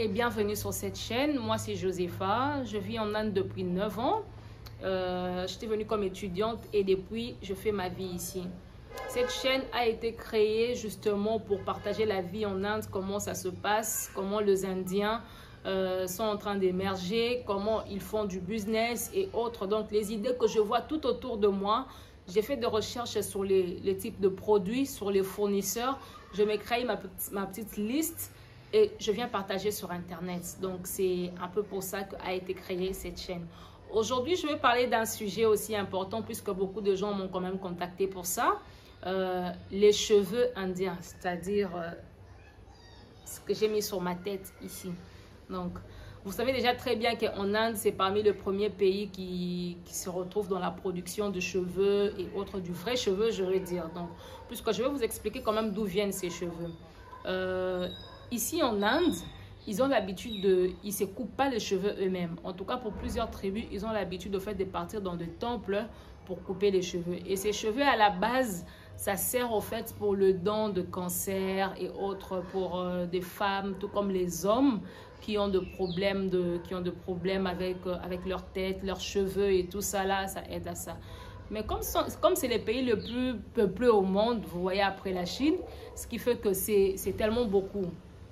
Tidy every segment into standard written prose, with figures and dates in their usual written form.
et bienvenue sur cette chaîne. Moi, c'est Josepha. Je vis en Inde depuis 9 ans. J'étais venue comme étudiante et depuis, je fais ma vie ici. Cette chaîne a été créée justement pour partager la vie en Inde, comment ça se passe, comment les Indiens sont en train d'émerger, comment ils font du business et autres. Donc, les idées que je vois tout autour de moi. J'ai fait des recherches sur les types de produits, sur les fournisseurs. Je m'ai créé ma petite liste et je viens partager sur Internet. Donc, c'est un peu pour ça qu'a été créée cette chaîne. Aujourd'hui, je vais parler d'un sujet aussi important puisque beaucoup de gens m'ont quand même contacté pour ça. Les cheveux indiens, c'est-à-dire ce que j'ai mis sur ma tête ici. Donc, vous savez déjà très bien qu'en Inde, c'est parmi les premiers pays qui se retrouvent dans la production de cheveux et autres, du vrai cheveu, je vais dire. Donc, puisque je vais vous expliquer quand même d'où viennent ces cheveux. Ici en Inde, ils ont l'habitude ils ne se coupent pas les cheveux eux-mêmes. En tout cas, pour plusieurs tribus, ils ont l'habitude de partir dans des temples pour couper les cheveux. Et ces cheveux, à la base, ça sert au fait pour le don de cancer et autres, pour des femmes, tout comme les hommes qui ont des problèmes avec leur tête, leurs cheveux et tout ça là, ça aide à ça. Mais comme c'est les pays les plus peuplés au monde, vous voyez après la Chine, ce qui fait que c'est tellement beaucoup.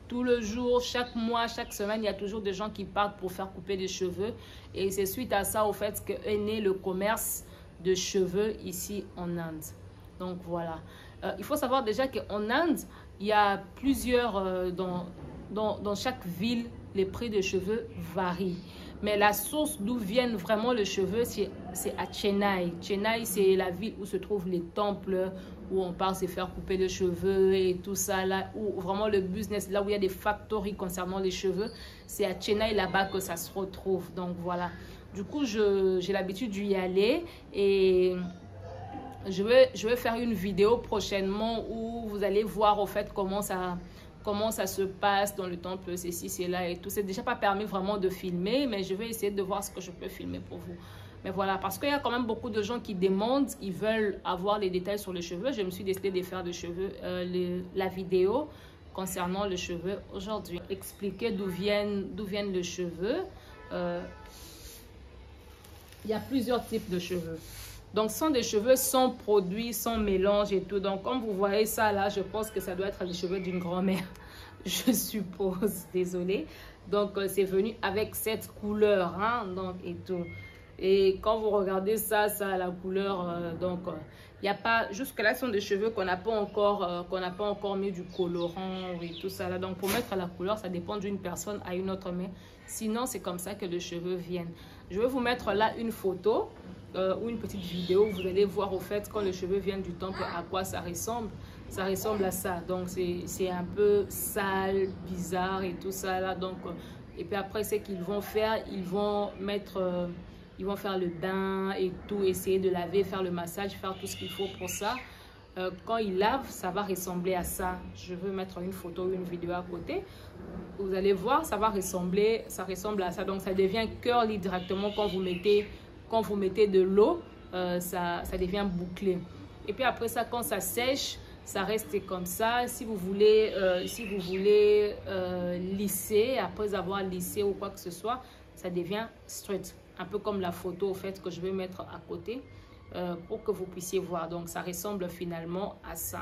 Tout le jour, chaque mois, chaque semaine, il y a toujours des gens qui partent pour faire couper des cheveux. Et c'est suite à ça, au fait, qu'est né le commerce de cheveux ici en Inde. Donc voilà. Il faut savoir déjà qu'en Inde, il y a plusieurs... dans chaque ville, les prix des cheveux varient. Mais la source d'où viennent vraiment les cheveux, c'est à Chennai. Chennai, c'est la ville où se trouvent les temples, où on part se faire couper les cheveux et tout ça, là, où vraiment le business, là où il y a des factories concernant les cheveux, c'est à Chennai là-bas que ça se retrouve. Donc voilà. Du coup, j'ai l'habitude d'y aller et je vais faire une vidéo prochainement où vous allez voir au fait comment ça se passe dans le temple, ceci, cela et tout. C'est déjà pas permis vraiment de filmer, mais je vais essayer de voir ce que je peux filmer pour vous. Mais voilà, parce qu'il y a quand même beaucoup de gens qui demandent, ils veulent avoir les détails sur les cheveux. Je me suis décidé de faire la vidéo concernant les cheveux aujourd'hui. Expliquer d'où viennent les cheveux. Il y a plusieurs types de cheveux. Donc, ce sont des cheveux sans produit, sans mélange et tout. Donc, comme vous voyez ça là, je pense que ça doit être les cheveux d'une grand-mère. Je suppose, désolée. Donc, c'est venu avec cette couleur, hein, donc, et tout. Et quand vous regardez ça la couleur, il n'y a pas... Jusque-là, ce sont des cheveux qu'on n'a pas encore mis du colorant et tout ça là. Donc, pour mettre la couleur, ça dépend d'une personne à une autre. Mais sinon, c'est comme ça que les cheveux viennent. Je vais vous mettre là une photo ou une petite vidéo. Vous allez voir au fait quand les cheveux viennent du temple à quoi ça ressemble. Ça ressemble à ça. Donc, c'est un peu sale, bizarre et tout ça là. Donc, et puis après, ce qu'ils vont faire, ils vont faire le bain et tout, essayer de laver, faire le massage, faire tout ce qu'il faut pour ça. Quand ils lavent, ça va ressembler à ça. Je veux mettre une photo ou une vidéo à côté. Vous allez voir, ça ressemble à ça. Donc, ça devient curly directement quand vous mettez de l'eau, ça devient bouclé. Et puis après ça, quand ça sèche, ça reste comme ça. Si vous voulez lisser, après avoir lissé ou quoi que ce soit, ça devient straight. Un peu comme la photo au fait que je vais mettre à côté pour que vous puissiez voir. Donc, ça ressemble finalement à ça.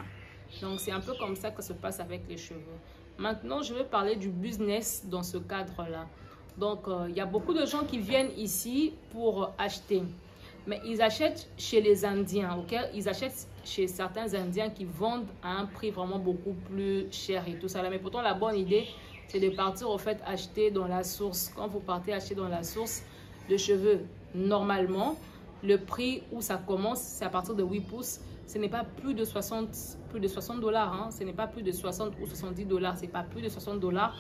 Donc, c'est un peu comme ça que se passe avec les cheveux. Maintenant, je vais parler du business dans ce cadre-là. Donc, il y a beaucoup de gens qui viennent ici pour acheter. Mais ils achètent chez les Indiens, ok? Ils achètent chez certains Indiens qui vendent à un prix vraiment beaucoup plus cher et tout ça. Mais pourtant, la bonne idée, c'est de partir au fait acheter dans la source. Quand vous partez acheter dans la source, de cheveux, normalement, le prix où ça commence, c'est à partir de 8 pouces. Ce n'est pas plus de 60 $. Hein. Ce n'est pas plus de 60 ou 70 $. C'est pas plus de 60 $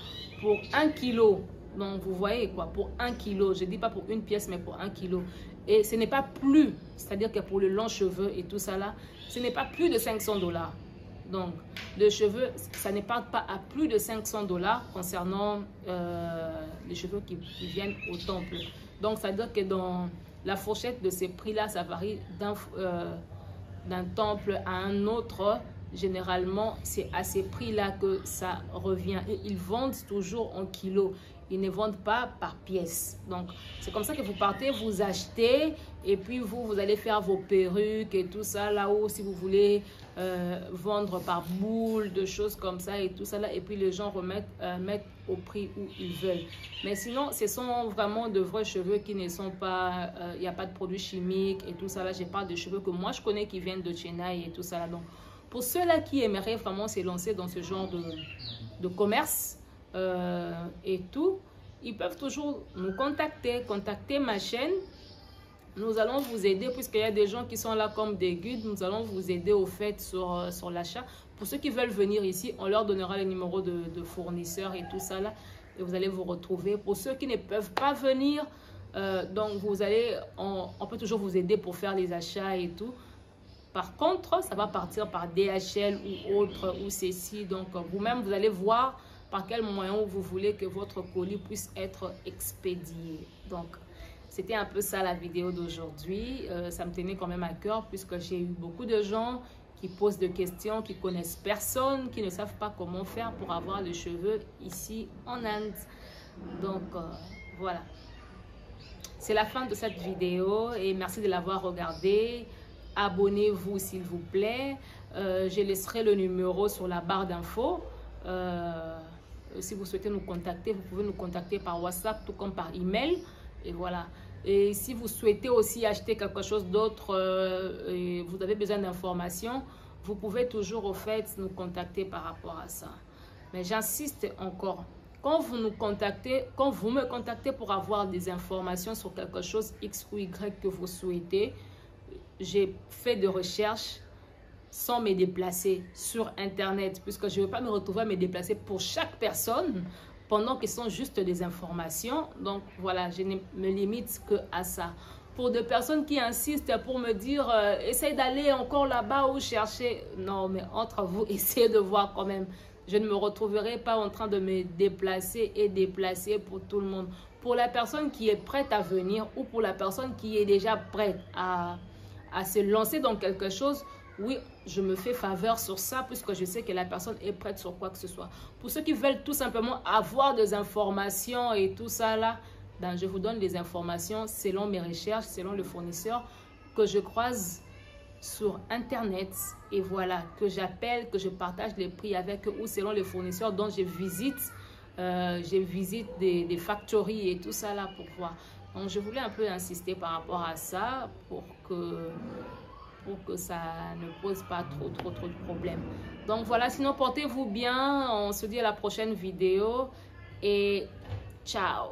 pour 1 kilo. Donc, vous voyez quoi, pour 1 kilo. Je ne dis pas pour une pièce, mais pour 1 kilo. Et ce n'est pas plus, c'est-à-dire que pour le long cheveu et tout ça là, ce n'est pas plus de 500 $. Donc, les cheveux, ça ne part pas à plus de 500 $ concernant les cheveux qui viennent au temple. Donc, ça veut dire que dans la fourchette de ces prix-là, ça varie d'un temple à un autre. généralement, c'est à ces prix-là que ça revient. Et ils vendent toujours en kilos. Ils ne vendent pas par pièce. Donc, c'est comme ça que vous partez, vous achetez et puis vous allez faire vos perruques et tout ça là-haut si vous voulez vendre par boule, de choses comme ça et tout ça là. Et puis, les gens mettent au prix où ils veulent. Mais sinon, ce sont vraiment de vrais cheveux qui ne sont pas... Il n'y a pas de produits chimiques et tout ça là. Je parle de cheveux que moi, je connais qui viennent de Chennai et tout ça là. Donc, pour ceux-là qui aimeraient vraiment se lancer dans ce genre de commerce, et tout, ils peuvent toujours nous contacter ma chaîne. Nous allons vous aider puisqu'il y a des gens qui sont là comme des guides. Nous allons vous aider au fait sur l'achat. Pour ceux qui veulent venir ici, on leur donnera les numéros de fournisseurs et tout ça là. Et vous allez vous retrouver. Pour ceux qui ne peuvent pas venir, donc on peut toujours vous aider pour faire les achats et tout. Par contre, ça va partir par DHL ou autre ou ceci. Donc vous-même, vous allez voir par quel moyen vous voulez que votre colis puisse être expédié. Donc, c'était un peu ça la vidéo d'aujourd'hui. Ça me tenait quand même à cœur puisque j'ai eu beaucoup de gens qui posent des questions, qui connaissent personne, qui ne savent pas comment faire pour avoir les cheveux ici en Inde. Donc, voilà. C'est la fin de cette vidéo et merci de l'avoir regardée. Abonnez-vous s'il vous plaît. Je laisserai le numéro sur la barre d'infos. Si vous souhaitez nous contacter, vous pouvez nous contacter par WhatsApp, tout comme par email. Et voilà. Et si vous souhaitez aussi acheter quelque chose d'autre et vous avez besoin d'informations, vous pouvez toujours au fait nous contacter par rapport à ça. Mais j'insiste encore. Quand vous me contactez pour avoir des informations sur quelque chose X ou Y que vous souhaitez, j'ai fait des recherches sans me déplacer sur Internet, puisque je ne veux pas me retrouver à me déplacer pour chaque personne pendant qu'ils sont juste des informations. Donc voilà, je ne me limite que à ça. Pour des personnes qui insistent pour me dire essaye d'aller encore là-bas ou chercher, non, mais entre vous, essayez de voir quand même. Je ne me retrouverai pas en train de me déplacer et déplacer pour tout le monde. Pour la personne qui est prête à venir ou pour la personne qui est déjà prête à se lancer dans quelque chose, oui, je me fais faveur sur ça puisque je sais que la personne est prête sur quoi que ce soit. Pour ceux qui veulent tout simplement avoir des informations et tout ça là, ben, je vous donne des informations selon mes recherches, selon le fournisseur que je croise sur Internet. Et voilà, que j'appelle, que je partage les prix avec eux ou selon les fournisseurs dont je visite des factories et tout ça là pour voir. Donc, je voulais un peu insister par rapport à ça pour que ça ne pose pas trop de problèmes. Donc voilà, sinon portez-vous bien. On se dit à la prochaine vidéo et ciao.